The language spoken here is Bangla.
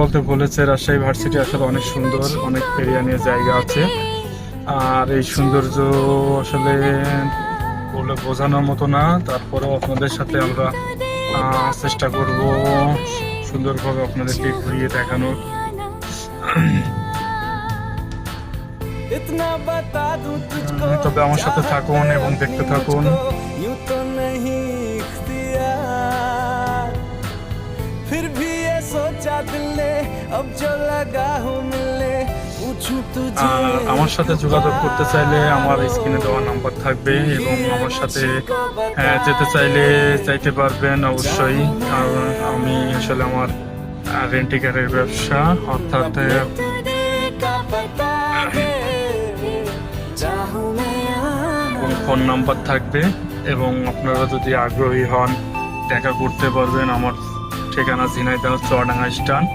বলতে বলেছে রাজশাহী ভার্সিটি আসলে অনেক সুন্দর, অনেক পেরিয়ানীয় জায়গা আছে। আর এই সৌন্দর্য আসলে বলে বোঝানোর মতো না, তারপরেও আপনাদের সাথে আমরা চেষ্টা করব সুন্দরভাবে আপনাদেরকে ঘুরিয়ে দেখানোর। তবে আমার সাথে থাকুন এবং দেখতে থাকুন। আমার সাথে যোগাযোগ করতে চাইলে আমার স্ক্রিনে দেওয়া নাম্বার থাকবে এবং আমার সাথে যেতে চাইলে যাইতে পারবেন অবশ্যই। আমি আসলে আমার রেন্টিকারের ব্যবসা, অর্থাৎ ফোন নাম্বার থাকবে এবং আপনারা যদি আগ্রহী হন দেখা করতে পারবেন। আমার ঠিকানা ঝিনাইদহ চুয়াডাঙ্গা স্ট্যান্ড।